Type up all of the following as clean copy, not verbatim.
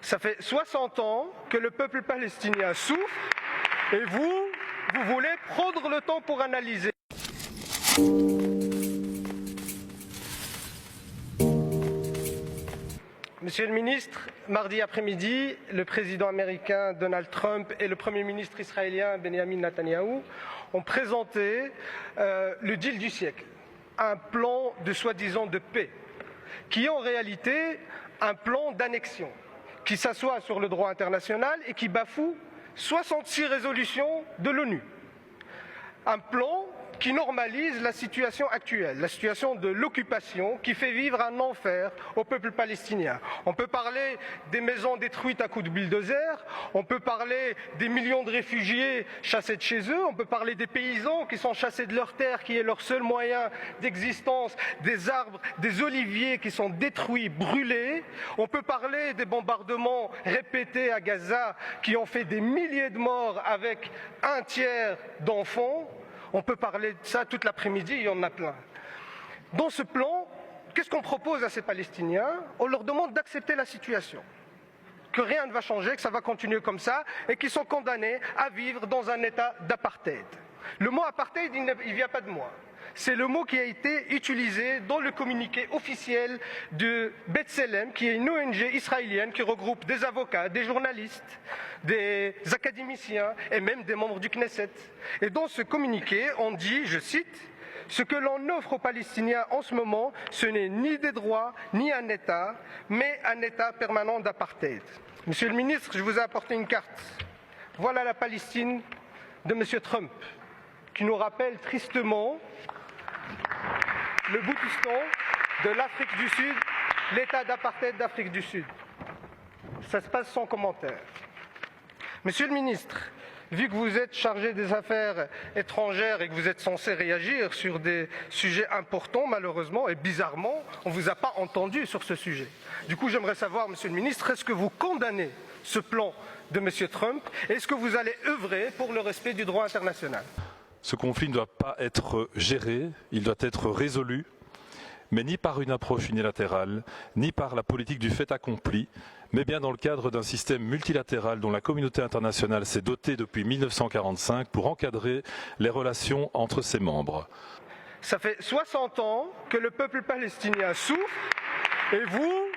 Ça fait 60 ans que le peuple palestinien souffre et vous voulez prendre le temps pour analyser. Monsieur le ministre, mardi après-midi, le président américain Donald Trump et le Premier ministre israélien Benjamin Netanyahou ont présenté le deal du siècle, un plan de soi-disant de paix, qui est en réalité un plan d'annexion, qui s'assoit sur le droit international et qui bafoue 66 résolutions de l'ONU. Un plan qui normalise la situation actuelle, la situation de l'occupation qui fait vivre un enfer au peuple palestinien. On peut parler des maisons détruites à coups de bulldozer, on peut parler des millions de réfugiés chassés de chez eux, on peut parler des paysans qui sont chassés de leurs terres, qui est leur seul moyen d'existence, des arbres, des oliviers qui sont détruits, brûlés. On peut parler des bombardements répétés à Gaza qui ont fait des milliers de morts avec un tiers d'enfants. On peut parler de ça toute l'après-midi, il y en a plein. Dans ce plan, qu'est-ce qu'on propose à ces Palestiniens? On leur demande d'accepter la situation, que rien ne va changer, que ça va continuer comme ça, et qu'ils sont condamnés à vivre dans un état d'apartheid. Le mot apartheid, il ne vient pas de moi. C'est le mot qui a été utilisé dans le communiqué officiel de B'Tselem, qui est une ONG israélienne qui regroupe des avocats, des journalistes, des académiciens et même des membres du Knesset. Et dans ce communiqué, on dit, je cite, « Ce que l'on offre aux Palestiniens en ce moment, ce n'est ni des droits, ni un État, mais un État permanent d'apartheid. » Monsieur le ministre, je vous ai apporté une carte. Voilà la Palestine de M. Trump, qui nous rappelle tristement le Boutistan de l'Afrique du Sud, l'état d'apartheid d'Afrique du Sud. Ça se passe sans commentaire. Monsieur le ministre, vu que vous êtes chargé des affaires étrangères et que vous êtes censé réagir sur des sujets importants, malheureusement et bizarrement, on ne vous a pas entendu sur ce sujet. Du coup, j'aimerais savoir, monsieur le ministre, est-ce que vous condamnez ce plan de monsieur Trump et est-ce que vous allez œuvrer pour le respect du droit international? Ce conflit ne doit pas être géré, il doit être résolu, mais ni par une approche unilatérale, ni par la politique du fait accompli, mais bien dans le cadre d'un système multilatéral dont la communauté internationale s'est dotée depuis 1945 pour encadrer les relations entre ses membres. Ça fait 60 ans que le peuple palestinien souffre et vous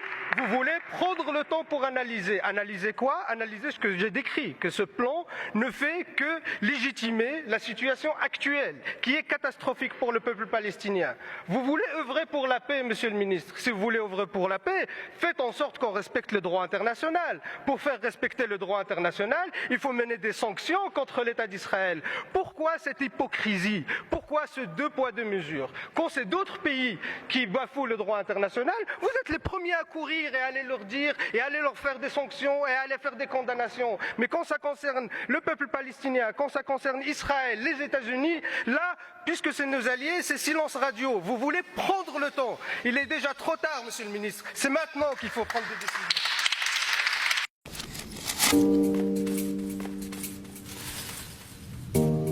voulez prendre le temps pour analyser. Analyser quoi? Analyser ce que j'ai décrit, que ce plan ne fait que légitimer la situation actuelle, qui est catastrophique pour le peuple palestinien. Vous voulez œuvrer pour la paix, monsieur le ministre. Si vous voulez œuvrer pour la paix, faites en sorte qu'on respecte le droit international. Pour faire respecter le droit international, il faut mener des sanctions contre l'État d'Israël. Pourquoi cette hypocrisie? Pourquoi ce deux poids deux mesures? Quand c'est d'autres pays qui bafouent le droit international, vous êtes les premiers à courir et aller leur dire et aller leur faire des sanctions et aller faire des condamnations. Mais quand ça concerne le peuple palestinien, quand ça concerne Israël, les États-Unis, là, puisque c'est nos alliés, c'est silence radio. Vous voulez prendre le temps. Il est déjà trop tard, monsieur le ministre. C'est maintenant qu'il faut prendre des décisions.